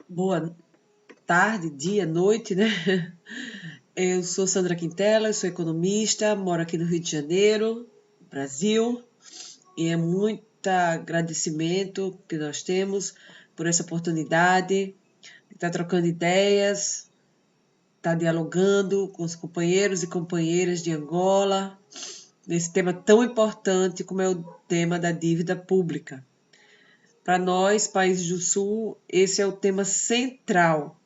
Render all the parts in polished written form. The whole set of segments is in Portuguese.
Boa tarde, dia, noite, né? Eu sou Sandra Quintela, eu sou economista, moro aqui no Rio de Janeiro, Brasil, e é muito agradecimento que nós temos por essa oportunidade de estar trocando ideias, estar dialogando com os companheiros e companheiras de Angola, nesse tema tão importante como é o tema da dívida pública. Para nós, países do Sul, esse é o tema central.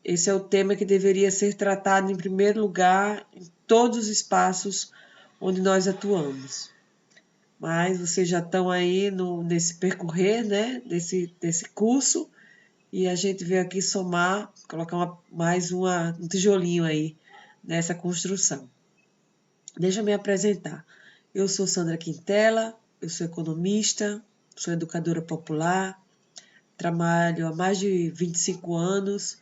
Esse é o tema que deveria ser tratado em primeiro lugar em todos os espaços onde nós atuamos. Mas vocês já estão aí nesse percorrer, né, desse curso, e a gente veio aqui somar, colocar mais um tijolinho aí nessa construção. Deixa eu me apresentar. Eu sou Sandra Quintela, eu sou economista, sou educadora popular, trabalho há mais de 25 anos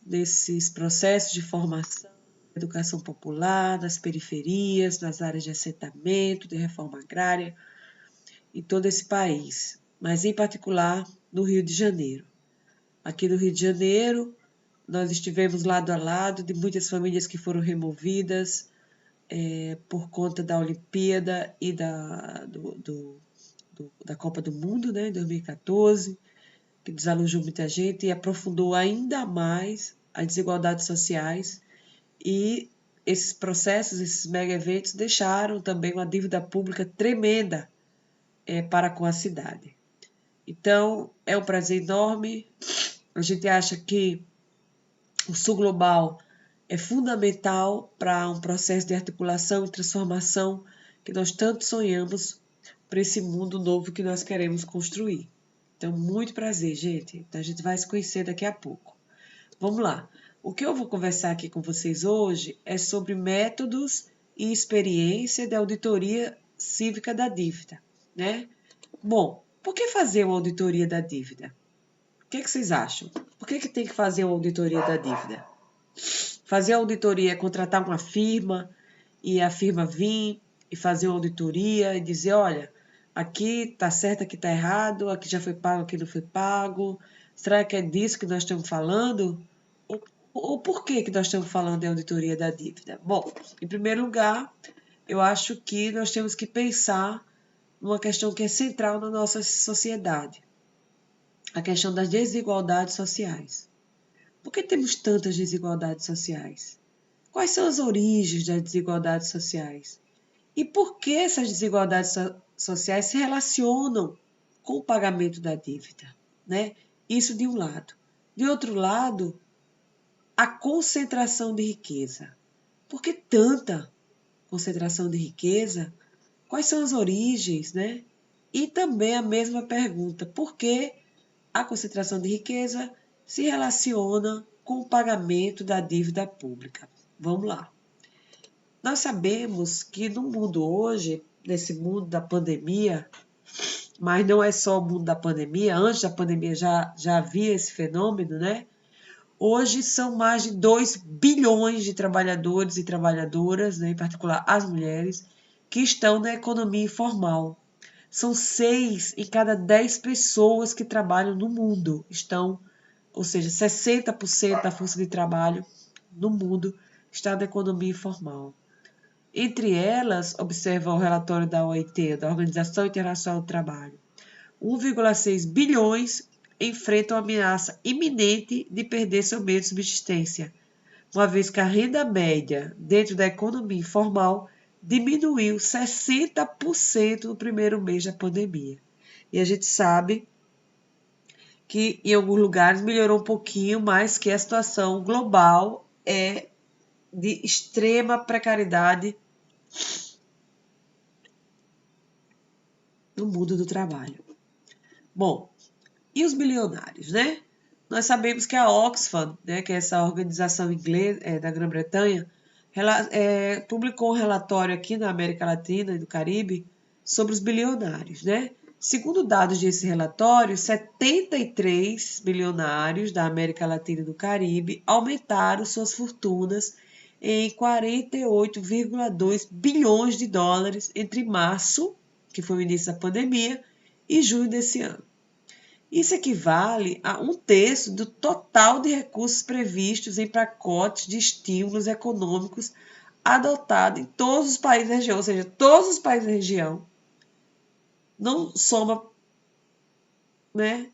nesses processos de formação, educação popular, nas periferias, nas áreas de assentamento, de reforma agrária, em todo esse país, mas em particular no Rio de Janeiro. Aqui no Rio de Janeiro, nós estivemos lado a lado de muitas famílias que foram removidas por conta da Olimpíada e da Copa do Mundo, né, em 2014, que desalojou muita gente e aprofundou ainda mais as desigualdades sociais, e esses processos, esses mega eventos deixaram também uma dívida pública tremenda para com a cidade. Então, é um prazer enorme. A gente acha que o Sul Global é fundamental para um processo de articulação e transformação que nós tanto sonhamos para esse mundo novo que nós queremos construir. Então, muito prazer, gente. Então, a gente vai se conhecer daqui a pouco. Vamos lá. O que eu vou conversar aqui com vocês hoje é sobre métodos e experiência de auditoria cívica da dívida, né? Bom, por que fazer uma auditoria da dívida? O que vocês acham? Por que tem que fazer uma auditoria da dívida? Fazer a auditoria é contratar uma firma e a firma vir e fazer uma auditoria e dizer, olha, aqui está certo, aqui está errado, aqui já foi pago, aqui não foi pago. Será que é disso que nós estamos falando? Ou por que nós estamos falando de auditoria da dívida? Bom, em primeiro lugar, eu acho que nós temos que pensar numa questão que é central na nossa sociedade, a questão das desigualdades sociais. Por que temos tantas desigualdades sociais? Quais são as origens das desigualdades sociais? E por que essas desigualdades sociais se relacionam com o pagamento da dívida, né? Isso de um lado. De outro lado, a concentração de riqueza. Por que tanta concentração de riqueza? Quais são as origens, né? E também a mesma pergunta, por que a concentração de riqueza se relaciona com o pagamento da dívida pública? Vamos lá. Nós sabemos que no mundo hoje, nesse mundo da pandemia, mas não é só o mundo da pandemia, antes da pandemia já havia esse fenômeno, né? Hoje são mais de 2 bilhões de trabalhadores e trabalhadoras, né, em particular as mulheres, que estão na economia informal. São 6 em cada 10 pessoas que trabalham no mundo estão, ou seja, 60% da força de trabalho no mundo está na economia informal. Entre elas, observa o relatório da OIT, da Organização Internacional do Trabalho, 1,6 bilhões enfrentam a ameaça iminente de perder seu meio de subsistência, uma vez que a renda média dentro da economia informal diminuiu 60% no primeiro mês da pandemia. E a gente sabe que em alguns lugares melhorou um pouquinho, mas que a situação global é de extrema precariedade no mundo do trabalho. Bom, e os bilionários, né? Nós sabemos que a Oxfam, né, que é essa organização inglesa da Grã-Bretanha, publicou um relatório aqui na América Latina e do Caribe sobre os bilionários, né? Segundo dados desse relatório, 73 bilionários da América Latina e do Caribe aumentaram suas fortunas em 48,2 bilhões de dólares entre março, que foi o início da pandemia, e junho desse ano. Isso equivale a 1/3 do total de recursos previstos em pacotes de estímulos econômicos adotado em todos os países da região, ou seja, todos os países da região não soma, né?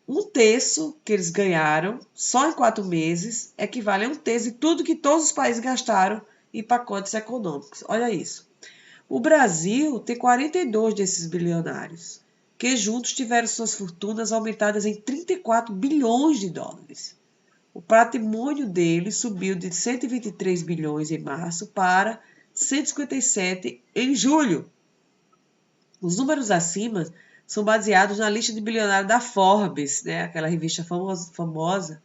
1/3 que eles ganharam só em 4 meses equivale a 1/3 de tudo que todos os países gastaram em pacotes econômicos. Olha isso. O Brasil tem 42 desses bilionários, que juntos tiveram suas fortunas aumentadas em 34 bilhões de dólares. O patrimônio deles subiu de 123 bilhões em março para 157 em julho. Os números acima são baseados na lista de bilionários da Forbes, né, aquela revista famosa,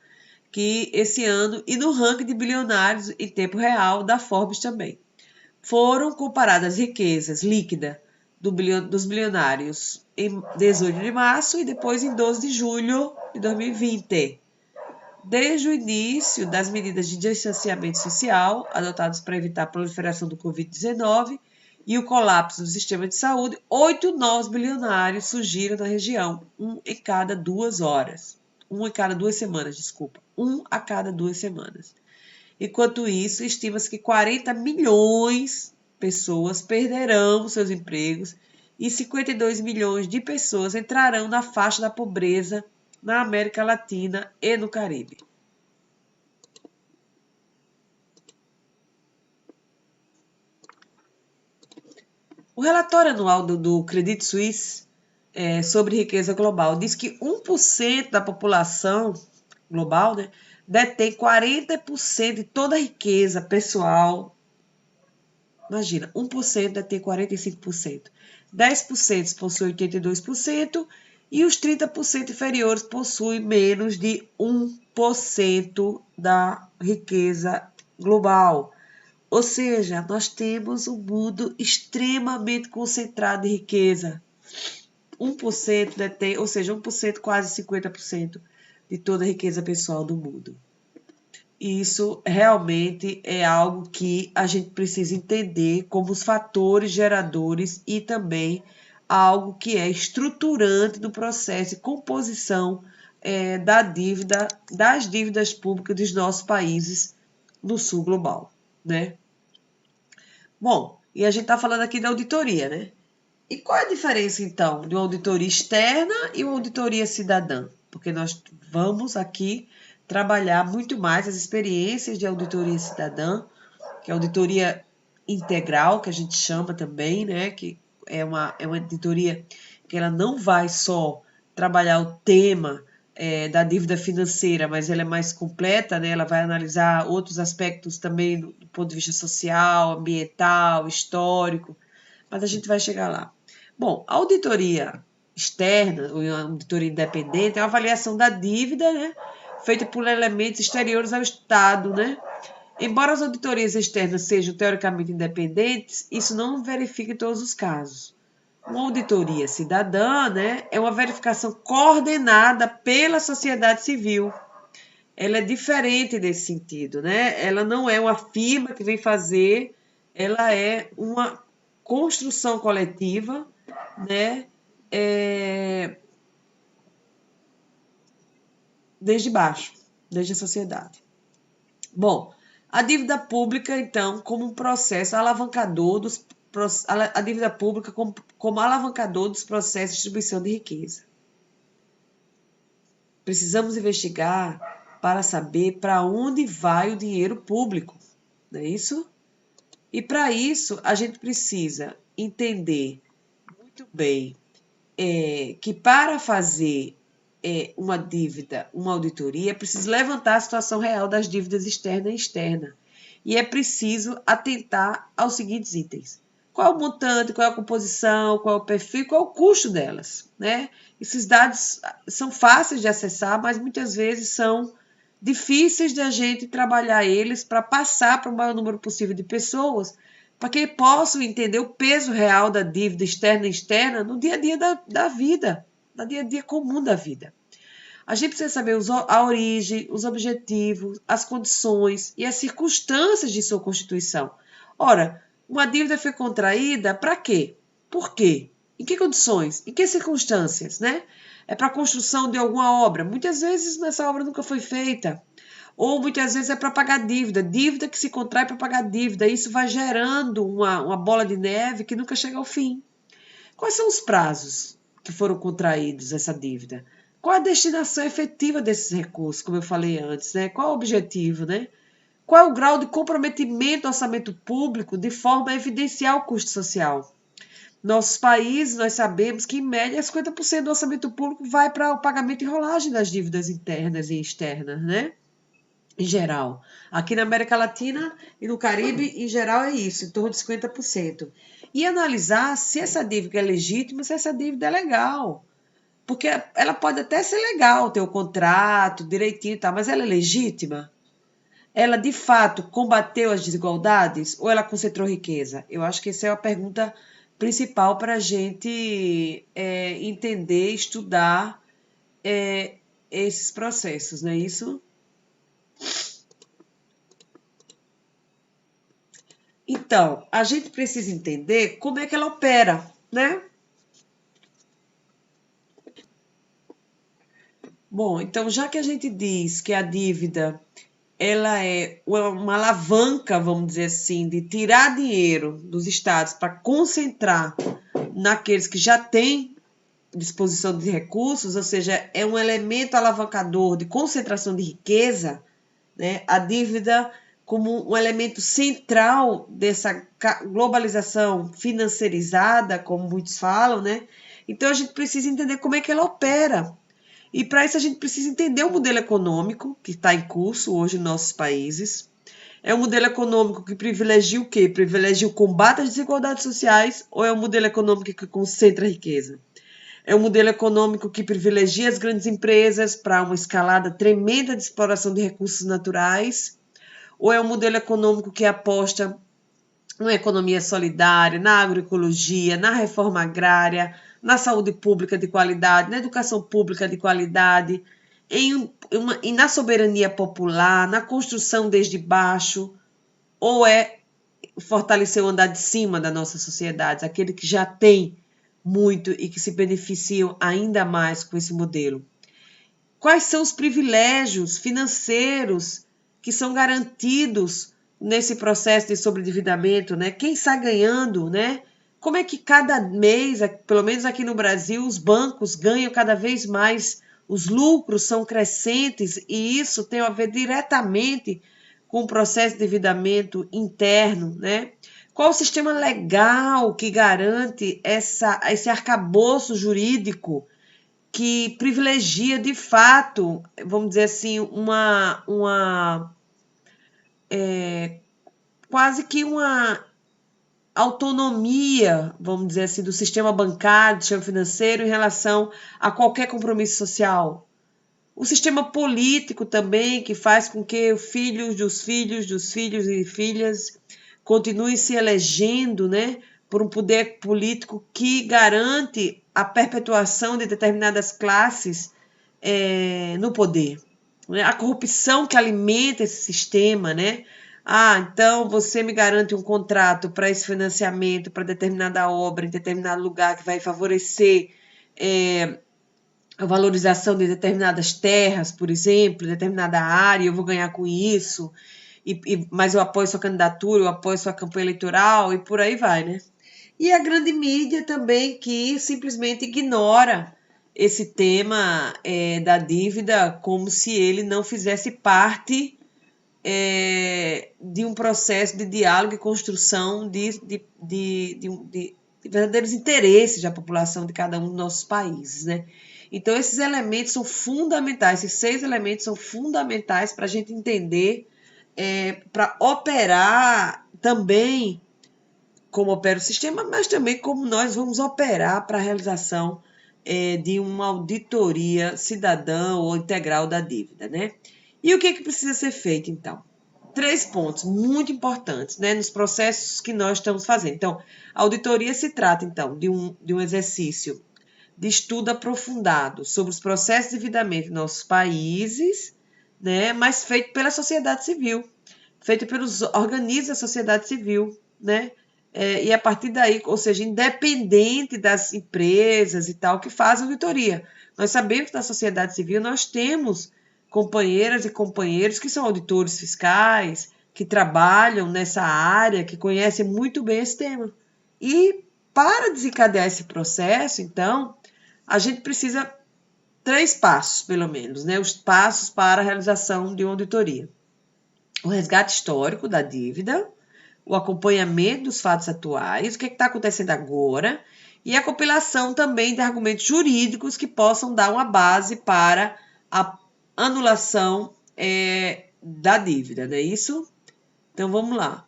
que esse ano, e no ranking de bilionários em tempo real da Forbes também. Foram comparadas as riquezas líquidas dos bilionários em 18 de março e depois em 12 de julho de 2020. Desde o início das medidas de distanciamento social adotadas para evitar a proliferação do Covid-19 e o colapso do sistema de saúde, 8 novos bilionários surgiram na região, um em cada 2 horas. Um em cada 2 semanas, desculpa. Um a cada 2 semanas. Enquanto isso, estima-se que 40 milhões de pessoas perderão seus empregos e 52 milhões de pessoas entrarão na faixa da pobreza na América Latina e no Caribe. O relatório anual do Credit Suisse sobre riqueza global diz que 1% da população global, né, detém 40% de toda a riqueza pessoal. Imagina, 1% detém 45%. 10% possui 82% e os 30% inferiores possuem menos de 1% da riqueza global. Ou seja, nós temos um mundo extremamente concentrado de riqueza. 1% detém, ou seja, 1% quase 50% de toda a riqueza pessoal do mundo. Isso realmente é algo que a gente precisa entender como os fatores geradores e também algo que é estruturante no processo de composição das dívidas públicas dos nossos países no sul global, né? Bom, e a gente está falando aqui da auditoria, né? E qual é a diferença, então, de uma auditoria externa e uma auditoria cidadã? Porque nós vamos aqui trabalhar muito mais as experiências de auditoria cidadã, que é a auditoria integral, que a gente chama também, né? Que é uma auditoria que ela não vai só trabalhar o tema da dívida financeira, mas ela é mais completa, né? Ela vai analisar outros aspectos também do ponto de vista social, ambiental, histórico, mas a gente vai chegar lá. Bom, a auditoria externa, ou a auditoria independente, é uma avaliação da dívida, né, feita por elementos exteriores ao Estado, né? Embora as auditorias externas sejam teoricamente independentes, isso não verifica em todos os casos. Uma auditoria cidadã, né, é uma verificação coordenada pela sociedade civil. Ela é diferente nesse sentido, né? Ela não é uma firma que vem fazer, ela é uma construção coletiva, né? Desde baixo, desde a sociedade. Bom, a dívida pública, então, como um processo alavancador a dívida pública como alavancador dos processos de distribuição de riqueza. Precisamos investigar para saber para onde vai o dinheiro público, não é isso? E para isso, a gente precisa entender muito bem que para fazer uma dívida, uma auditoria, é preciso levantar a situação real das dívidas externa e externa. E é preciso atentar aos seguintes itens. Qual é o montante, qual é a composição, qual é o perfil, qual é o custo delas, né? Esses dados são fáceis de acessar, mas muitas vezes são difíceis de a gente trabalhar eles para passar para o maior número possível de pessoas, para que possam entender o peso real da dívida externa e externa no dia a dia da vida, no dia a dia comum da vida. A gente precisa saber a origem, os objetivos, as condições e as circunstâncias de sua constituição. Ora, uma dívida foi contraída para quê? Por quê? Em que condições? Em que circunstâncias, né? É para a construção de alguma obra. Muitas vezes essa obra nunca foi feita. Ou muitas vezes é para pagar dívida. Dívida que se contrai para pagar dívida. Isso vai gerando uma bola de neve que nunca chega ao fim. Quais são os prazos que foram contraídos essa dívida? Qual a destinação efetiva desses recursos, como eu falei antes, né? Qual o objetivo, né? Qual é o grau de comprometimento do orçamento público de forma a evidenciar o custo social? Nossos países, nós sabemos que, em média, 50% do orçamento público vai para o pagamento e rolagem das dívidas internas e externas, né? Em geral. Aqui na América Latina e no Caribe, em geral, é isso, em torno de 50%. E analisar se essa dívida é legítima, se essa dívida é legal. Porque ela pode até ser legal, ter o contrato direitinho e tal, mas ela é legítima? Ela, de fato, combateu as desigualdades ou ela concentrou riqueza? Eu acho que essa é a pergunta principal para a gente entender, estudar esses processos, não é isso? Então, a gente precisa entender como é que ela opera, né? Bom, então já que a gente diz que a dívida ela é uma alavanca, vamos dizer assim, de tirar dinheiro dos estados para concentrar naqueles que já têm disposição de recursos, ou seja, é um elemento alavancador de concentração de riqueza, né? A dívida como um elemento central dessa globalização financeirizada, como muitos falam, né? Então a gente precisa entender como é que ela opera. E para isso a gente precisa entender o modelo econômico que está em curso hoje em nossos países. É um modelo econômico que privilegia o quê? Privilegia o combate às desigualdades sociais ou é um modelo econômico que concentra a riqueza? É um modelo econômico que privilegia as grandes empresas para uma escalada tremenda de exploração de recursos naturais? Ou é um modelo econômico que aposta na economia solidária, na agroecologia, na reforma agrária, na saúde pública de qualidade, na educação pública de qualidade, e na soberania popular, na construção desde baixo, ou é fortalecer o andar de cima da nossa sociedade, aquele que já tem muito e que se beneficiam ainda mais com esse modelo? Quais são os privilégios financeiros que são garantidos nesse processo de sobreendividamento, né? Quem está ganhando, né? Como é que cada mês, pelo menos aqui no Brasil, os bancos ganham cada vez mais, os lucros são crescentes e isso tem a ver diretamente com o processo de endividamento interno, né? Qual o sistema legal que garante esse arcabouço jurídico que privilegia de fato, vamos dizer assim, quase que uma autonomia, vamos dizer assim, do sistema bancário, do sistema financeiro em relação a qualquer compromisso social. O sistema político também, que faz com que os filhos dos filhos dos filhos e filhas continuem se elegendo, né, por um poder político que garante a perpetuação de determinadas classes no poder. Né? A corrupção que alimenta esse sistema, né? Ah, então você me garante um contrato para esse financiamento, para determinada obra, em determinado lugar, que vai favorecer a valorização de determinadas terras, por exemplo, determinada área, eu vou ganhar com isso, mas eu apoio sua candidatura, eu apoio sua campanha eleitoral e por aí vai, né? E a grande mídia também que simplesmente ignora esse tema da dívida como se ele não fizesse parte de um processo de diálogo e construção de verdadeiros interesses da população de cada um dos nossos países, né? Então, esses elementos são fundamentais, esses 6 elementos são fundamentais para a gente entender, para operar também como opera o sistema, mas também como nós vamos operar para a realização de uma auditoria cidadã ou integral da dívida, né? E o que precisa ser feito, então? 3 pontos muito importantes, né, nos processos que nós estamos fazendo. Então, a auditoria se trata, então, de um exercício de estudo aprofundado sobre os processos de endividamento em nossos países, né, mas feito pela sociedade civil, feito pelos organismos da sociedade civil, né, e a partir daí, ou seja, independente das empresas e tal que fazem auditoria. Nós sabemos que na sociedade civil nós temos companheiras e companheiros que são auditores fiscais, que trabalham nessa área, que conhecem muito bem esse tema. E para desencadear esse processo, então, a gente precisa 3 passos, pelo menos, né? Os passos para a realização de uma auditoria. O resgate histórico da dívida, o acompanhamento dos fatos atuais, o que está acontecendo agora, e a compilação também de argumentos jurídicos que possam dar uma base para a anulação da dívida, não é isso? Então vamos lá.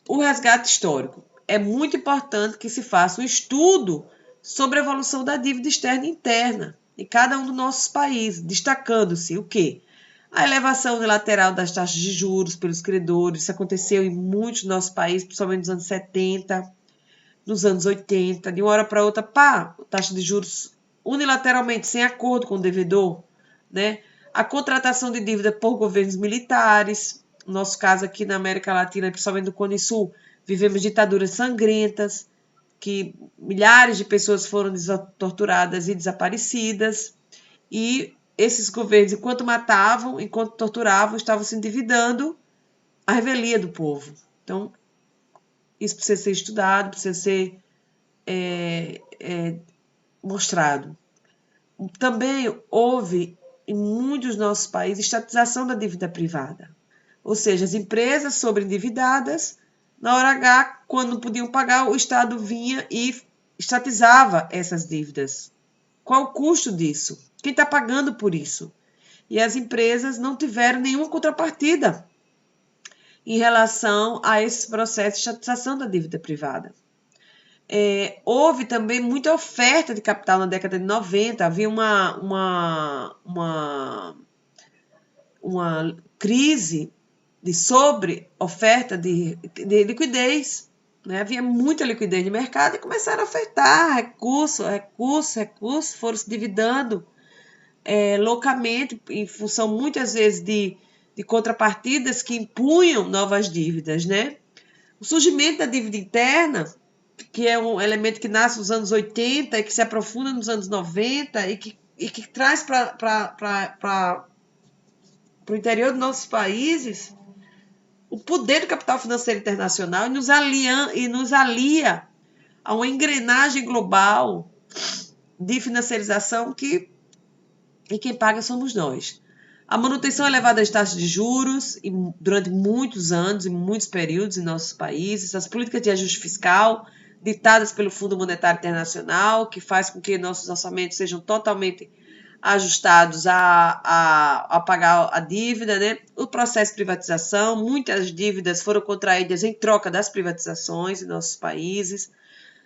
O resgate histórico. É muito importante que se faça um estudo sobre a evolução da dívida externa e interna em cada um dos nossos países, destacando-se o quê? A elevação unilateral das taxas de juros pelos credores. Isso aconteceu em muitos dos nossos países, principalmente nos anos 70, nos anos 80. De uma hora para outra, taxa de juros unilateralmente, sem acordo com o devedor, né? A contratação de dívida por governos militares. No nosso caso aqui na América Latina, principalmente no Cone Sul, vivemos ditaduras sangrentas, que milhares de pessoas foram torturadas e desaparecidas, e esses governos, enquanto matavam, enquanto torturavam, estavam se endividando à revelia do povo. Então, isso precisa ser estudado, precisa ser mostrado. Também houve, em muitos dos nossos países, estatização da dívida privada. Ou seja, as empresas sobreendividadas, na hora H, quando não podiam pagar, o Estado vinha e estatizava essas dívidas. Qual o custo disso? Quem está pagando por isso? E as empresas não tiveram nenhuma contrapartida em relação a esse processo de estatização da dívida privada. Houve também muita oferta de capital na década de 90, havia uma crise de sobre-oferta de liquidez, né? Havia muita liquidez no mercado e começaram a ofertar recursos, foram se endividando loucamente, em função muitas vezes de contrapartidas que impunham novas dívidas, né? O surgimento da dívida interna, que é um elemento que nasce nos anos 80 e que se aprofunda nos anos 90 e que traz para o interior dos nossos países o poder do capital financeiro internacional e nos alia a uma engrenagem global de financiarização e quem paga somos nós. A manutenção elevada das taxas de juros durante muitos anos e muitos períodos em nossos países, as políticas de ajuste fiscal ditadas pelo Fundo Monetário Internacional, que faz com que nossos orçamentos sejam totalmente ajustados a pagar a dívida, né? O processo de privatização, muitas dívidas foram contraídas em troca das privatizações em nossos países.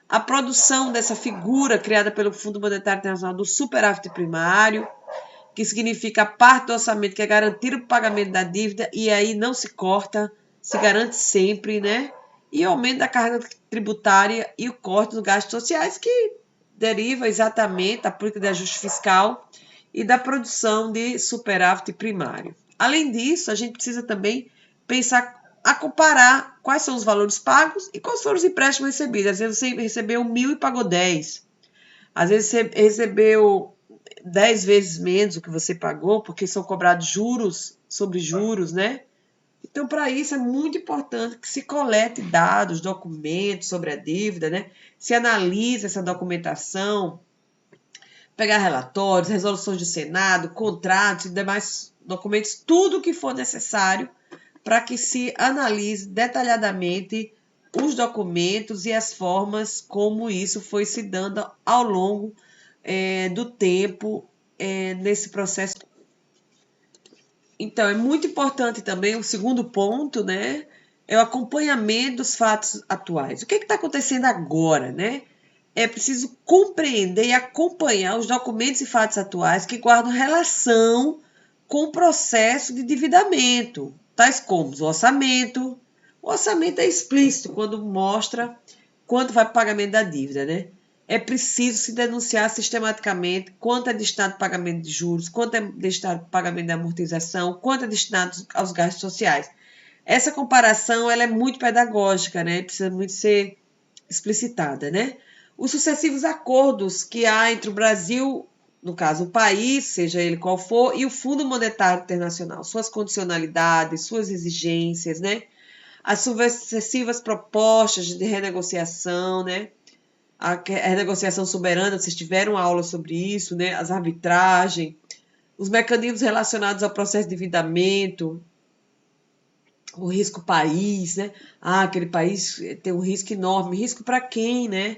A produção dessa figura criada pelo Fundo Monetário Internacional do superávit primário, que significa a parte do orçamento que é garantir o pagamento da dívida e aí não se corta, se garante sempre, né? E o aumento da carga tributária e o corte dos gastos sociais, que deriva exatamente da política de ajuste fiscal e da produção de superávit primário. Além disso, a gente precisa também pensar a comparar quais são os valores pagos e quais foram os empréstimos recebidos. Às vezes você recebeu 1.000 e pagou 10. Às vezes você recebeu 10 vezes menos do que você pagou, porque são cobrados juros sobre juros, né? Então, para isso, é muito importante que se colete dados, documentos sobre a dívida, né? Se analise essa documentação, pegar relatórios, resoluções do Senado, contratos e demais documentos, tudo o que for necessário para que se analise detalhadamente os documentos e as formas como isso foi se dando ao longo do tempo nesse processo. Então, é muito importante também o segundo ponto, né? É o acompanhamento dos fatos atuais. O que está acontecendo agora, né? É preciso compreender e acompanhar os documentos e fatos atuais que guardam relação com o processo de endividamento, tais como o orçamento. O orçamento é explícito quando mostra quanto vai para o pagamento da dívida, né? É preciso se denunciar sistematicamente quanto é destinado ao pagamento de juros, quanto é destinado ao pagamento da amortização, quanto é destinado aos gastos sociais. Essa comparação ela é muito pedagógica, né? Precisa muito ser explicitada, né? Os sucessivos acordos que há entre o Brasil, no caso o país, seja ele qual for, e o Fundo Monetário Internacional, suas condicionalidades, suas exigências, né? As sucessivas propostas de renegociação, né? A renegociação soberana, vocês tiveram aula sobre isso, né? As arbitragens, os mecanismos relacionados ao processo de endividamento, o risco país, né? Ah, aquele país tem um risco enorme. Risco para quem, né?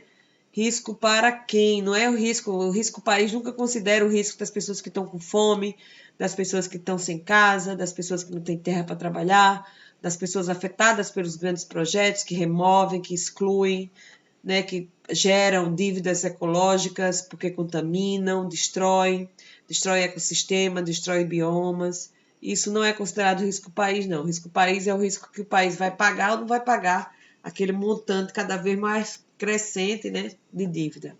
Risco para quem? Não é o risco país nunca considera o risco das pessoas que estão com fome, das pessoas que estão sem casa, das pessoas que não têm terra para trabalhar, das pessoas afetadas pelos grandes projetos que removem, que excluem, né, que geram dívidas ecológicas porque contaminam, destrói ecossistema, destrói biomas. Isso não é considerado risco país, não. Risco país é o risco que o país vai pagar ou não vai pagar aquele montante cada vez mais crescente, né, de dívida.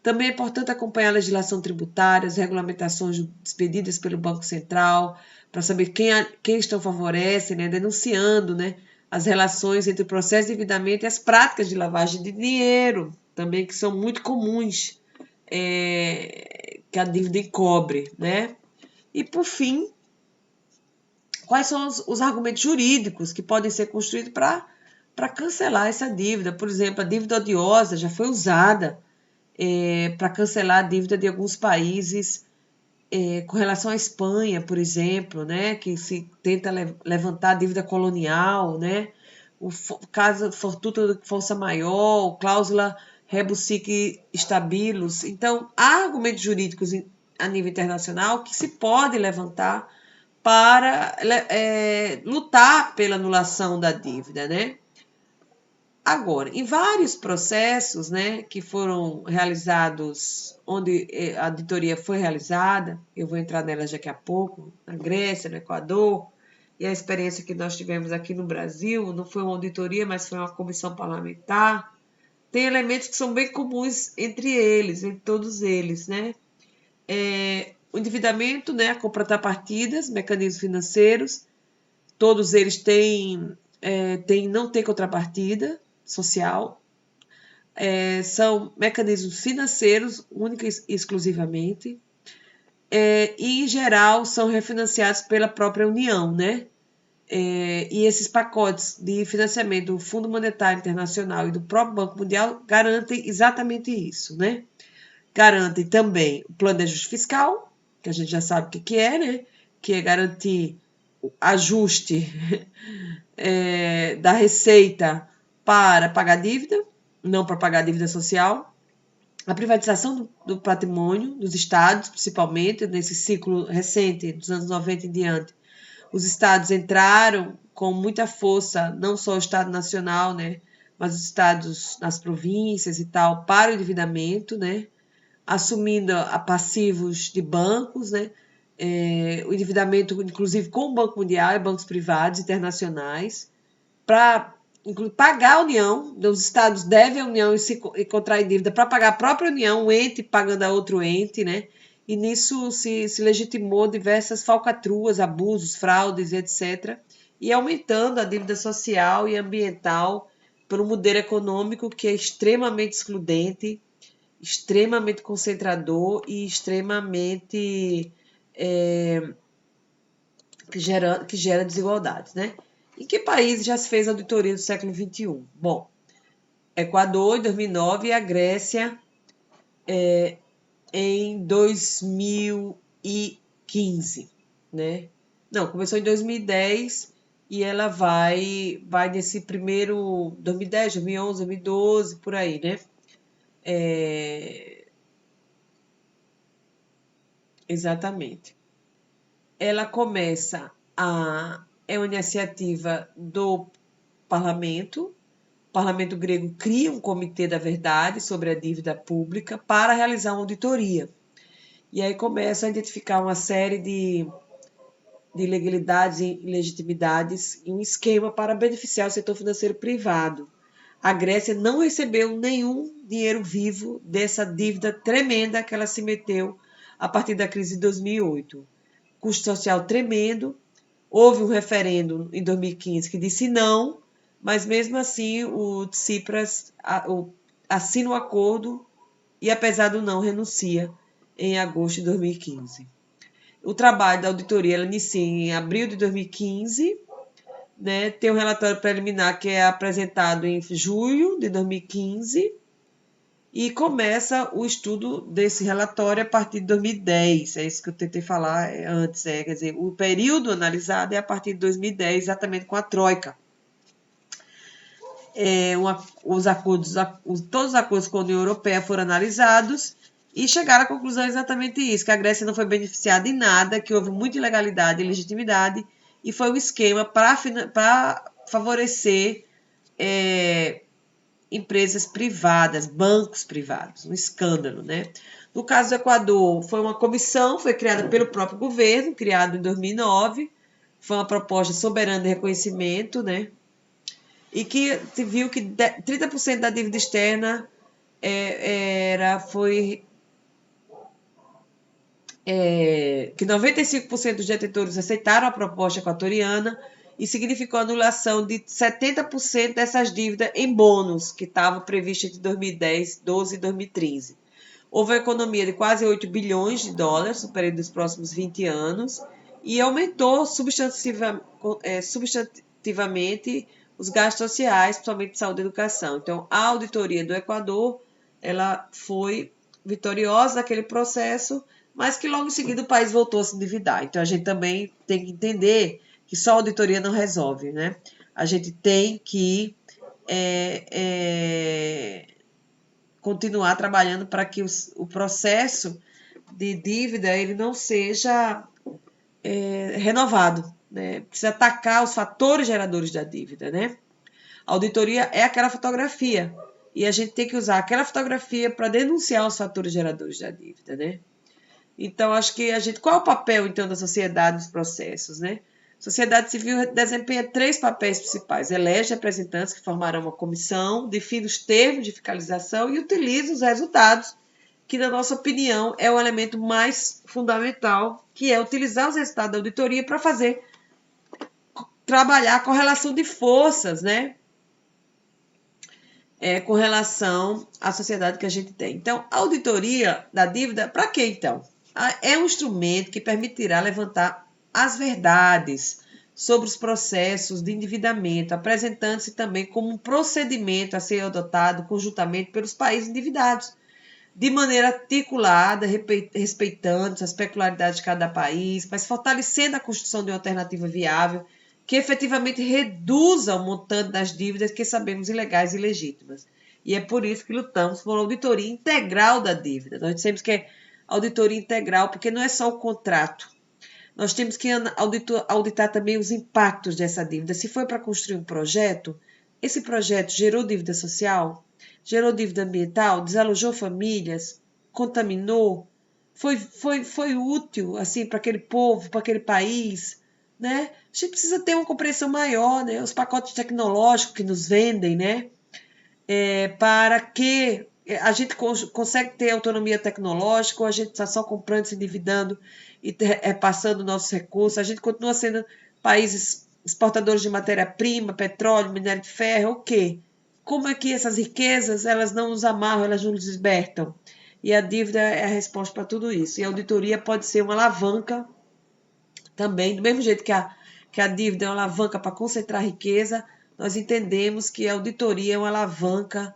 Também é importante acompanhar a legislação tributária, as regulamentações expedidas pelo Banco Central, para saber quem estão favorecem, né, denunciando, né, as relações entre o processo de endividamento e as práticas de lavagem de dinheiro, também que são muito comuns, que a dívida encobre, né? E, por fim, quais são os argumentos jurídicos que podem ser construídos para cancelar essa dívida? Por exemplo, a dívida odiosa já foi usada para cancelar a dívida de alguns países com relação à Espanha, por exemplo, né, que se tenta levantar a dívida colonial, né, o caso fortuita de força maior, cláusula rebus sic stabilis. Então, há argumentos jurídicos a nível internacional que se pode levantar para lutar pela anulação da dívida, né? Agora, em vários processos, né, que foram realizados, onde a auditoria foi realizada, eu vou entrar nelas daqui a pouco, na Grécia, no Equador, e a experiência que nós tivemos aqui no Brasil, não foi uma auditoria, mas foi uma comissão parlamentar, tem elementos que são bem comuns entre eles, entre todos eles, né? O endividamento, né, a contrapartidas, mecanismos financeiros, todos eles não têm contrapartida social, são mecanismos financeiros, única e exclusivamente, e, em geral, são refinanciados pela própria União, né? E esses pacotes de financiamento do Fundo Monetário Internacional e do próprio Banco Mundial garantem exatamente isso, né? Garantem também o plano de ajuste fiscal, que a gente já sabe o que é, né? Que é garantir o ajuste da receita para pagar dívida, não para pagar dívida social. A privatização do patrimônio dos estados, principalmente nesse ciclo recente, dos anos 90 em diante, os estados entraram com muita força, não só o Estado Nacional, né, mas os estados nas províncias e tal, para o endividamento, né, assumindo a passivos de bancos, né, o endividamento, inclusive com o Banco Mundial e bancos privados internacionais, para pagar a União, os estados devem à União e contraem dívida para pagar a própria União, um ente pagando a outro ente, né? E nisso se legitimou diversas falcatruas, abusos, fraudes, etc. E aumentando a dívida social e ambiental por um modelo econômico que é extremamente excludente, extremamente concentrador e extremamente que gera desigualdades, né? Em que país já se fez auditoria do século XXI? Bom, Equador em 2009 e a Grécia em 2015, né? Não, começou em 2010 e ela vai nesse primeiro 2010, 2011, 2012, por aí, né? Exatamente. Ela começa é uma iniciativa do parlamento. O parlamento grego cria um comitê da verdade sobre a dívida pública para realizar uma auditoria. E aí começa a identificar uma série de ilegalidades e ilegitimidades e um esquema para beneficiar o setor financeiro privado. A Grécia não recebeu nenhum dinheiro vivo dessa dívida tremenda que ela se meteu a partir da crise de 2008. Custo social tremendo. Houve um referendo em 2015 que disse não, mas mesmo assim o Tsipras assina o acordo e, apesar do não, renuncia em agosto de 2015. O trabalho da auditoria ela inicia em abril de 2015, né? Tem um relatório preliminar que é apresentado em julho de 2015 e começa o estudo desse relatório a partir de 2010. É isso que eu tentei falar antes. Quer dizer, o período analisado é a partir de 2010, exatamente com a Troika. Todos os acordos com a União Europeia foram analisados e chegaram à conclusão exatamente isso, que a Grécia não foi beneficiada em nada, que houve muita ilegalidade e ilegitimidade, e foi um esquema para favorecer empresas privadas, bancos privados, um escândalo, né? No caso do Equador, foi uma comissão, foi criada pelo próprio governo, criado em 2009, foi uma proposta soberana de reconhecimento, né? E que se viu que 30% da dívida externa que 95% dos detentores aceitaram a proposta equatoriana e significou a anulação de 70% dessas dívidas em bônus que estavam previstas entre 2010, 12 e 2013. Houve uma economia de quase 8 bilhões de dólares no período dos próximos 20 anos e aumentou substantivamente os gastos sociais, principalmente de saúde e educação. Então, a auditoria do Equador ela foi vitoriosa naquele processo, mas que logo em seguida o país voltou a se endividar. Então, a gente também tem que entender que só a auditoria não resolve, né? A gente tem que continuar trabalhando para que o processo de dívida ele não seja renovado, né? Precisa atacar os fatores geradores da dívida, né? A auditoria é aquela fotografia e a gente tem que usar aquela fotografia para denunciar os fatores geradores da dívida, né? Então, acho que qual é o papel, então, da sociedade nos processos, né? A sociedade civil desempenha 3 papéis principais. Elege representantes que formarão uma comissão, define os termos de fiscalização e utiliza os resultados, que, na nossa opinião, é o elemento mais fundamental, que é utilizar os resultados da auditoria para trabalhar a correlação de forças, né? Com relação à sociedade que a gente tem. Então, a auditoria da dívida, para quê, então? É um instrumento que permitirá levantar as verdades sobre os processos de endividamento, apresentando-se também como um procedimento a ser adotado conjuntamente pelos países endividados, de maneira articulada, respeitando as peculiaridades de cada país, mas fortalecendo a construção de uma alternativa viável que efetivamente reduza o montante das dívidas que sabemos ilegais e ilegítimas. E é por isso que lutamos por uma auditoria integral da dívida. Nós dissemos que é auditoria integral, porque não é só o contrato. Nós temos que auditar também os impactos dessa dívida. Se foi para construir um projeto, esse projeto gerou dívida social, gerou dívida ambiental, desalojou famílias, contaminou, foi útil assim para aquele povo, para aquele país, né? A gente precisa ter uma compreensão maior, né? Os pacotes tecnológicos que nos vendem, né? Para que a gente consegue ter autonomia tecnológica ou a gente está só comprando, se endividando e passando nossos recursos. A gente continua sendo países exportadores de matéria-prima, petróleo, minério de ferro, o quê? Como é que essas riquezas elas não nos amarram, elas não nos libertam? E a dívida é a resposta para tudo isso. E a auditoria pode ser uma alavanca também, do mesmo jeito que a dívida é uma alavanca para concentrar riqueza, nós entendemos que a auditoria é uma alavanca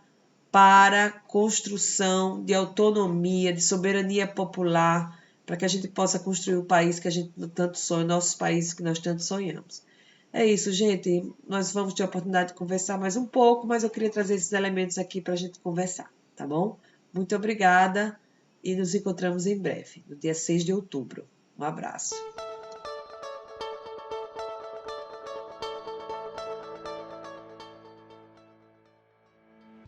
para construção de autonomia, de soberania popular, para que a gente possa construir o país que a gente tanto sonha, nossos países que nós tanto sonhamos. É isso, gente. Nós vamos ter a oportunidade de conversar mais um pouco, mas eu queria trazer esses elementos aqui para a gente conversar, tá bom? Muito obrigada e nos encontramos em breve, no dia 6 de outubro. Um abraço.